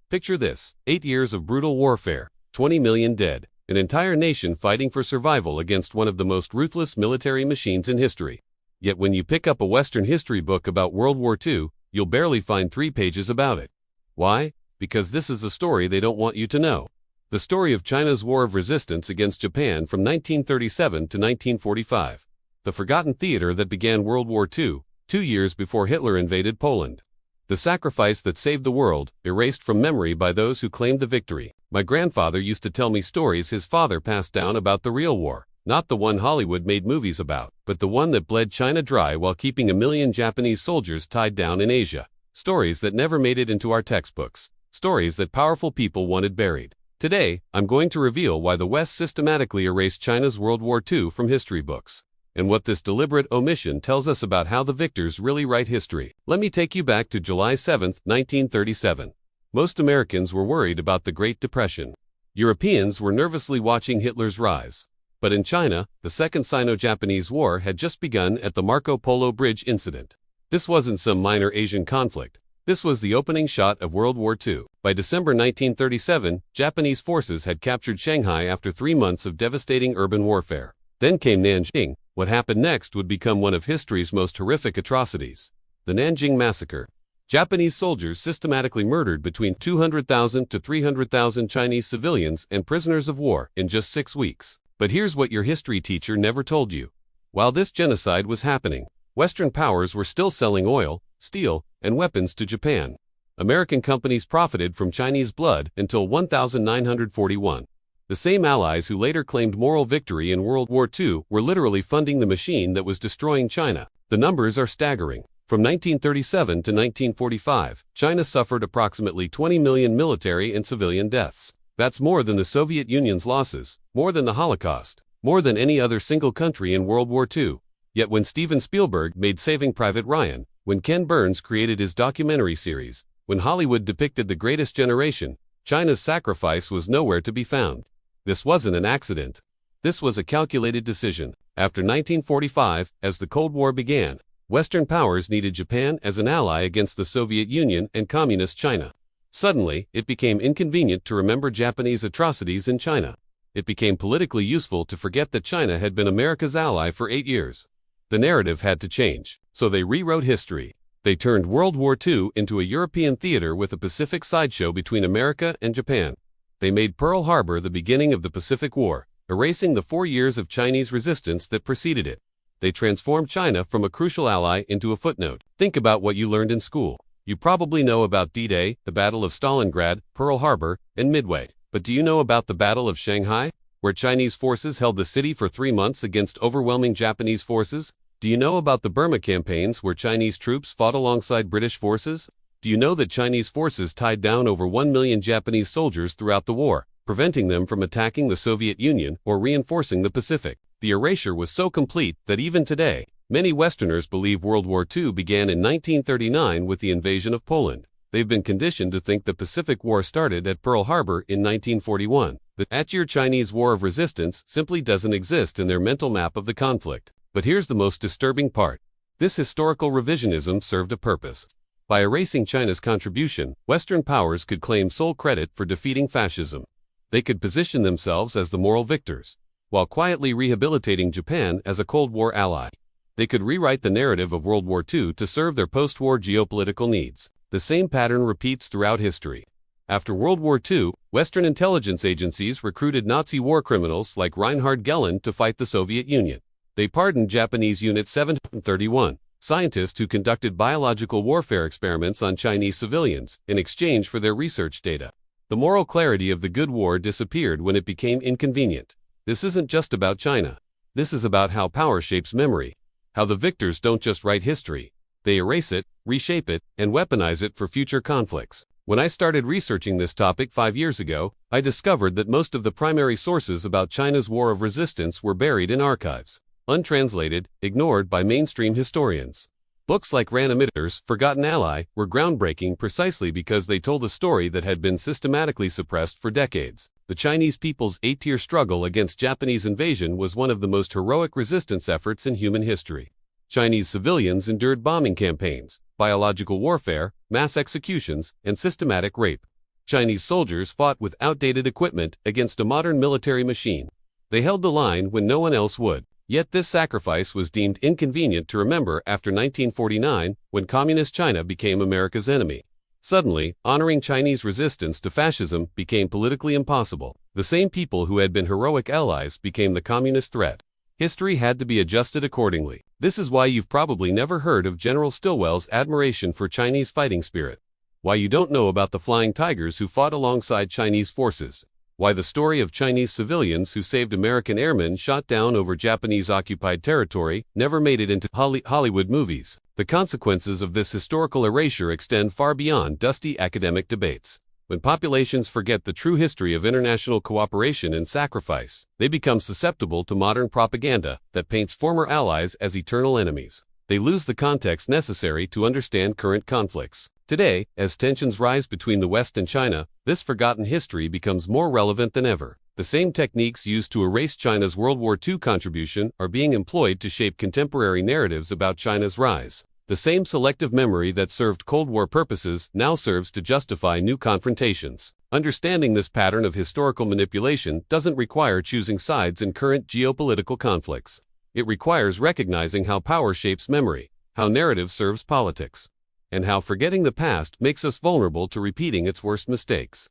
Picture this: 8 years of brutal warfare, 20 million dead, an entire nation fighting for survival against one of the most ruthless military machines in history. Yet when you pick up a Western history book about World War II, you'll barely find 3 pages about it. Why? Because this is a story they don't want you to know. The story of China's War of Resistance against Japan from 1937 to 1945. The forgotten theater that began World War II, 2 years before Hitler invaded Poland. The sacrifice that saved the world, erased from memory by those who claimed the victory. My grandfather used to tell me stories his father passed down about the real war, not the one Hollywood made movies about, but the one that bled China dry while keeping 1 million Japanese soldiers tied down in Asia. Stories that never made it into our textbooks. Stories that powerful people wanted buried. Today, I'm going to reveal why the West systematically erased China's World War II from history books, and what this deliberate omission tells us about how the victors really write history. Let me take you back to July 7, 1937. Most Americans were worried about the Great Depression. Europeans were nervously watching Hitler's rise. But in China, the Second Sino-Japanese War had just begun at the Marco Polo Bridge incident. This wasn't some minor Asian conflict. This was the opening shot of World War II. By December 1937, Japanese forces had captured Shanghai after 3 months of devastating urban warfare. Then came Nanjing. What happened next would become one of history's most horrific atrocities: the Nanjing Massacre. Japanese soldiers systematically murdered between 200,000 to 300,000 Chinese civilians and prisoners of war in just 6 weeks. But here's what your history teacher never told you. While this genocide was happening, Western powers were still selling oil, steel, and weapons to Japan. American companies profited from Chinese blood until 1941. The same allies who later claimed moral victory in World War II were literally funding the machine that was destroying China. The numbers are staggering. From 1937 to 1945, China suffered approximately 20 million military and civilian deaths. That's more than the Soviet Union's losses, more than the Holocaust, more than any other single country in World War II. Yet when Steven Spielberg made Saving Private Ryan, when Ken Burns created his documentary series, when Hollywood depicted The Greatest Generation, China's sacrifice was nowhere to be found. This wasn't an accident. This was a calculated decision. After 1945, as the Cold War began, Western powers needed Japan as an ally against the Soviet Union and Communist China. Suddenly, it became inconvenient to remember Japanese atrocities in China. It became politically useful to forget that China had been America's ally for 8 years. The narrative had to change, so they rewrote history. They turned World War II into a European theater with a Pacific sideshow between America and Japan. They made Pearl Harbor the beginning of the Pacific War, erasing the 4 years of Chinese resistance that preceded it. They transformed China from a crucial ally into a footnote. Think about what you learned in school. You probably know about D-Day, the Battle of Stalingrad, Pearl Harbor, and Midway. But do you know about the Battle of Shanghai, where Chinese forces held the city for 3 months against overwhelming Japanese forces? Do you know about the Burma campaigns, where Chinese troops fought alongside British forces? Do you know that Chinese forces tied down over 1 million Japanese soldiers throughout the war, preventing them from attacking the Soviet Union or reinforcing the Pacific? The erasure was so complete that even today, many Westerners believe World War II began in 1939 with the invasion of Poland. They've been conditioned to think the Pacific War started at Pearl Harbor in 1941. The 8-year Chinese War of Resistance simply doesn't exist in their mental map of the conflict. But here's the most disturbing part. This historical revisionism served a purpose. By erasing China's contribution, Western powers could claim sole credit for defeating fascism. They could position themselves as the moral victors, while quietly rehabilitating Japan as a Cold War ally. They could rewrite the narrative of World War II to serve their post-war geopolitical needs. The same pattern repeats throughout history. After World War II, Western intelligence agencies recruited Nazi war criminals like Reinhard Gehlen to fight the Soviet Union. They pardoned Japanese Unit 731, scientists who conducted biological warfare experiments on Chinese civilians, in exchange for their research data. The moral clarity of the good war disappeared when it became inconvenient. This isn't just about China. This is about how power shapes memory. How the victors don't just write history. They erase it, reshape it, and weaponize it for future conflicts. When I started researching this topic 5 years ago, I discovered that most of the primary sources about China's War of Resistance were buried in archives, untranslated, ignored by mainstream historians. Books like Rana Mitter's Forgotten Ally were groundbreaking precisely because they told a story that had been systematically suppressed for decades. The Chinese people's 8-year struggle against Japanese invasion was one of the most heroic resistance efforts in human history. Chinese civilians endured bombing campaigns, biological warfare, mass executions, and systematic rape. Chinese soldiers fought with outdated equipment against a modern military machine. They held the line when no one else would. Yet this sacrifice was deemed inconvenient to remember after 1949, when Communist China became America's enemy. Suddenly, honoring Chinese resistance to fascism became politically impossible. The same people who had been heroic allies became the communist threat. History had to be adjusted accordingly. This is why you've probably never heard of General Stilwell's admiration for Chinese fighting spirit. Why you don't know about the Flying Tigers who fought alongside Chinese forces. Why the story of Chinese civilians who saved American airmen shot down over Japanese-occupied territory never made it into Hollywood movies. The consequences of this historical erasure extend far beyond dusty academic debates. When populations forget the true history of international cooperation and sacrifice, they become susceptible to modern propaganda that paints former allies as eternal enemies. They lose the context necessary to understand current conflicts. Today, as tensions rise between the West and China, this forgotten history becomes more relevant than ever. The same techniques used to erase China's World War II contribution are being employed to shape contemporary narratives about China's rise. The same selective memory that served Cold War purposes now serves to justify new confrontations. Understanding this pattern of historical manipulation doesn't require choosing sides in current geopolitical conflicts. It requires recognizing how power shapes memory, how narrative serves politics, and how forgetting the past makes us vulnerable to repeating its worst mistakes.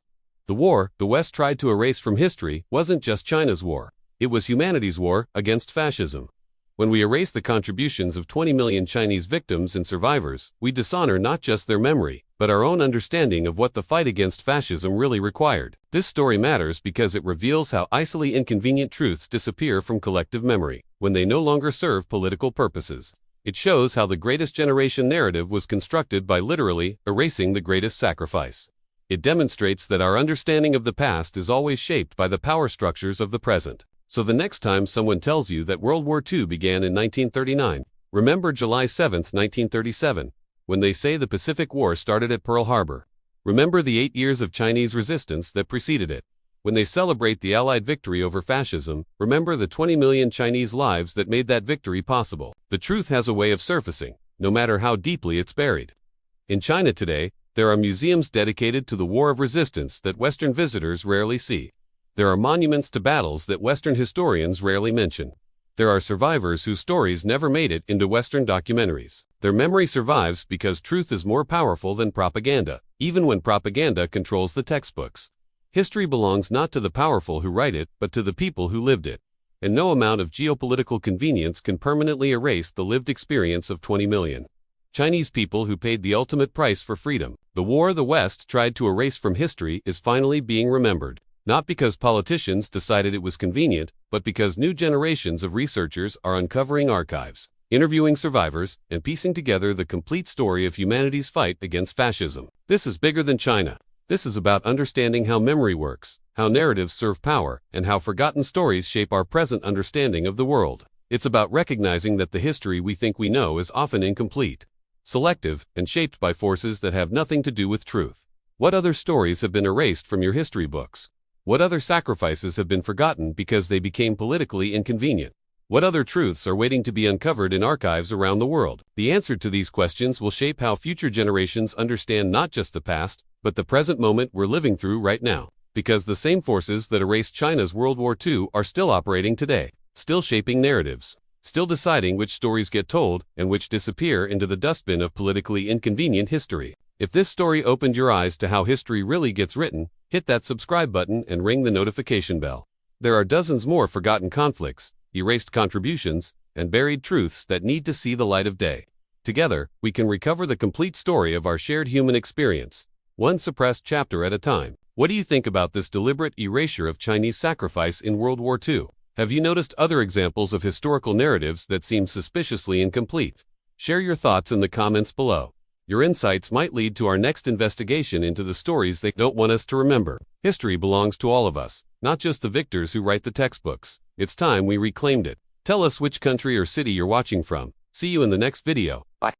The war the West tried to erase from history wasn't just China's war. It was humanity's war against fascism. When we erase the contributions of 20 million Chinese victims and survivors, we dishonor not just their memory, but our own understanding of what the fight against fascism really required. This story matters because it reveals how easily inconvenient truths disappear from collective memory when they no longer serve political purposes. It shows how the greatest generation narrative was constructed by literally erasing the greatest sacrifice. It demonstrates that our understanding of the past is always shaped by the power structures of the present. So the next time someone tells you that World War II began in 1939, remember July 7, 1937, when they say the Pacific War started at Pearl Harbor. Remember the 8 years of Chinese resistance that preceded it. When they celebrate the Allied victory over fascism, remember the 20 million Chinese lives that made that victory possible. The truth has a way of surfacing, no matter how deeply it's buried. In China today, there are museums dedicated to the war of resistance that Western visitors rarely see. There are monuments to battles that Western historians rarely mention. There are survivors whose stories never made it into Western documentaries. Their memory survives because truth is more powerful than propaganda, even when propaganda controls the textbooks. History belongs not to the powerful who write it, but to the people who lived it. And no amount of geopolitical convenience can permanently erase the lived experience of 20 million Chinese people who paid the ultimate price for freedom. The war the West tried to erase from history is finally being remembered. Not because politicians decided it was convenient, but because new generations of researchers are uncovering archives, interviewing survivors, and piecing together the complete story of humanity's fight against fascism. This is bigger than China. This is about understanding how memory works, how narratives serve power, and how forgotten stories shape our present understanding of the world. It's about recognizing that the history we think we know is often incomplete, selective, and shaped by forces that have nothing to do with truth. What other stories have been erased from your history books? What other sacrifices have been forgotten because they became politically inconvenient? What other truths are waiting to be uncovered in archives around the world? The answer to these questions will shape how future generations understand not just the past, but the present moment we're living through right now. Because the same forces that erased China's World War II are still operating today, still shaping narratives, still deciding which stories get told and which disappear into the dustbin of politically inconvenient history. If this story opened your eyes to how history really gets written, hit that subscribe button and ring the notification bell. There are dozens more forgotten conflicts, erased contributions, and buried truths that need to see the light of day. Together, we can recover the complete story of our shared human experience, one suppressed chapter at a time. What do you think about this deliberate erasure of Chinese sacrifice in World War II? Have you noticed other examples of historical narratives that seem suspiciously incomplete? Share your thoughts in the comments below. Your insights might lead to our next investigation into the stories they don't want us to remember. History belongs to all of us, not just the victors who write the textbooks. It's time we reclaimed it. Tell us which country or city you're watching from. See you in the next video. Bye.